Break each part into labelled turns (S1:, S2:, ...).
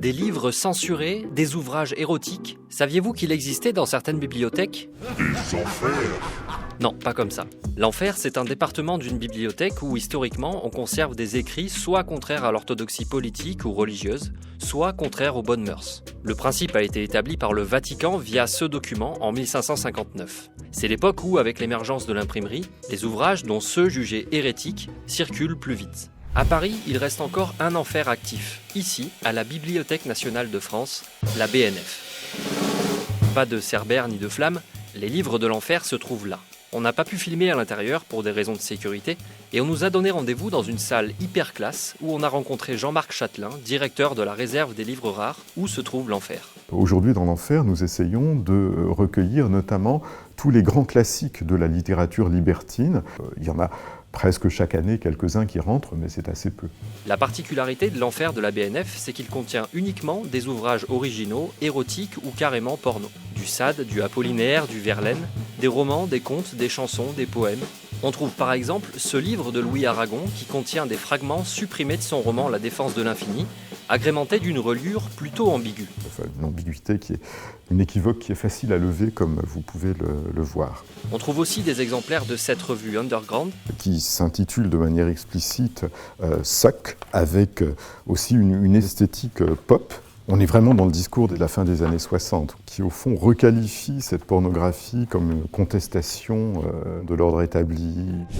S1: Des livres censurés, des ouvrages érotiques. Saviez-vous qu'il existait dans certaines bibliothèques
S2: Des enfers.
S1: Non, pas comme ça. L'enfer, c'est un département d'une bibliothèque où, historiquement, on conserve des écrits soit contraires à l'orthodoxie politique ou religieuse, soit contraires aux bonnes mœurs. Le principe a été établi par le Vatican via ce document en 1559. C'est l'époque où, avec l'émergence de l'imprimerie, les ouvrages, dont ceux jugés hérétiques, circulent plus vite. À Paris, il reste encore un enfer actif, ici, à la Bibliothèque nationale de France, la BNF. Pas de cerbère ni de flammes, les livres de l'enfer se trouvent là. On n'a pas pu filmer à l'intérieur pour des raisons de sécurité et on nous a donné rendez-vous dans une salle hyper classe où on a rencontré Jean-Marc Chatelain, directeur de la réserve des livres rares où se trouve l'enfer.
S3: Aujourd'hui, dans l'enfer, nous essayons de recueillir notamment tous les grands classiques de la littérature libertine. Il y en a presque chaque année quelques-uns qui rentrent, mais c'est assez peu.
S1: La particularité de l'enfer de la BNF, c'est qu'il contient uniquement des ouvrages originaux, érotiques ou carrément porno. Du Sade, du Apollinaire, du Verlaine, des romans, des contes, des chansons, des poèmes. On trouve par exemple ce livre de Louis Aragon qui contient des fragments supprimés de son roman La Défense de l'infini, agrémenté d'une reliure plutôt ambiguë.
S3: Enfin, une ambiguïté qui est une équivoque qui est facile à lever comme vous pouvez le voir.
S1: On trouve aussi des exemplaires de cette revue Underground
S3: qui s'intitule de manière explicite Suck, avec aussi une esthétique pop. On est vraiment dans le discours de la fin des années 60, qui au fond requalifie cette pornographie comme une contestation de l'ordre établi.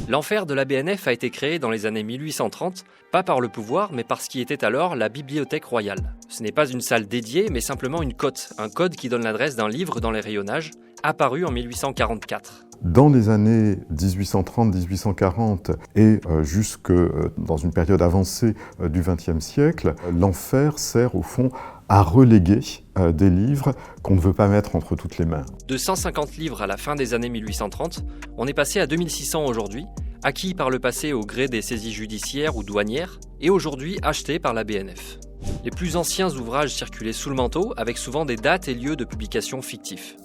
S1: L'enfer de la BNF a été créé dans les années 1830, pas par le pouvoir, mais par ce qui était alors la Bibliothèque royale. Ce n'est pas une salle dédiée, mais simplement une cote, un code qui donne l'adresse d'un livre dans les rayonnages, apparu en 1844.
S3: Dans les années 1830-1840 et jusque dans une période avancée du XXe siècle, l'enfer sert au fond à reléguer des livres qu'on ne veut pas mettre entre toutes les mains.
S1: De 150 livres à la fin des années 1830, on est passé à 2600 aujourd'hui, acquis par le passé au gré des saisies judiciaires ou douanières, et aujourd'hui achetés par la BNF. Les plus anciens ouvrages circulaient sous le manteau, avec souvent des dates et lieux de publication fictifs.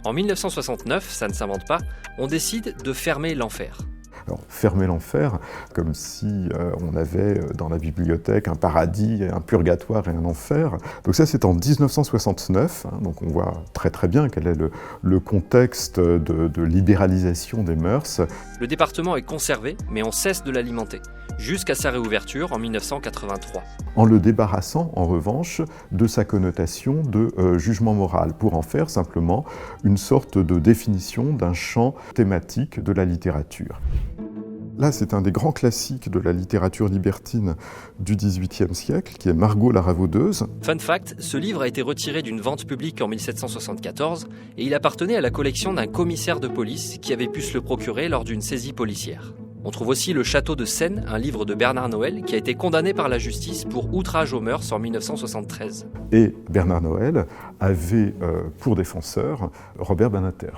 S1: En 1969, ça ne s'invente pas, on décide de fermer l'enfer.
S3: Alors, fermer l'enfer, comme si on avait dans la bibliothèque un paradis, un purgatoire et un enfer. Donc ça, c'est en 1969, donc on voit très très bien quel est le contexte de libéralisation des mœurs.
S1: Le département est conservé, mais on cesse de l'alimenter, jusqu'à sa réouverture en 1983.
S3: En le débarrassant, en revanche, de sa connotation de jugement moral, pour en faire simplement une sorte de définition d'un champ thématique de la littérature. Là, c'est un des grands classiques de la littérature libertine du XVIIIe siècle, qui est Margot la Ravaudeuse.
S1: Fun fact, ce livre a été retiré d'une vente publique en 1774 et il appartenait à la collection d'un commissaire de police qui avait pu se le procurer lors d'une saisie policière. On trouve aussi Le Château de Seine, un livre de Bernard Noël qui a été condamné par la justice pour outrage aux mœurs en 1973.
S3: Et Bernard Noël avait pour défenseur Robert Badinter.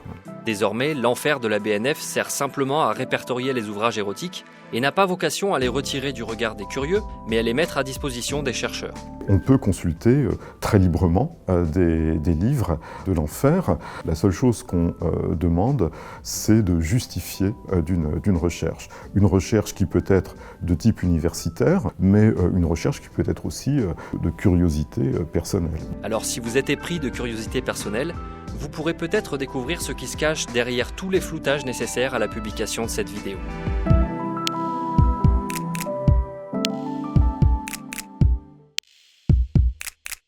S1: Désormais, l'enfer de la BNF sert simplement à répertorier les ouvrages érotiques et n'a pas vocation à les retirer du regard des curieux, mais à les mettre à disposition des chercheurs.
S3: On peut consulter très librement des livres de l'enfer. La seule chose qu'on demande, c'est de justifier d'une recherche. Une recherche qui peut être de type universitaire, mais une recherche qui peut être aussi de curiosité personnelle.
S1: Alors si vous êtes épris de curiosité personnelle, vous pourrez peut-être découvrir ce qui se cache derrière tous les floutages nécessaires à la publication de cette vidéo.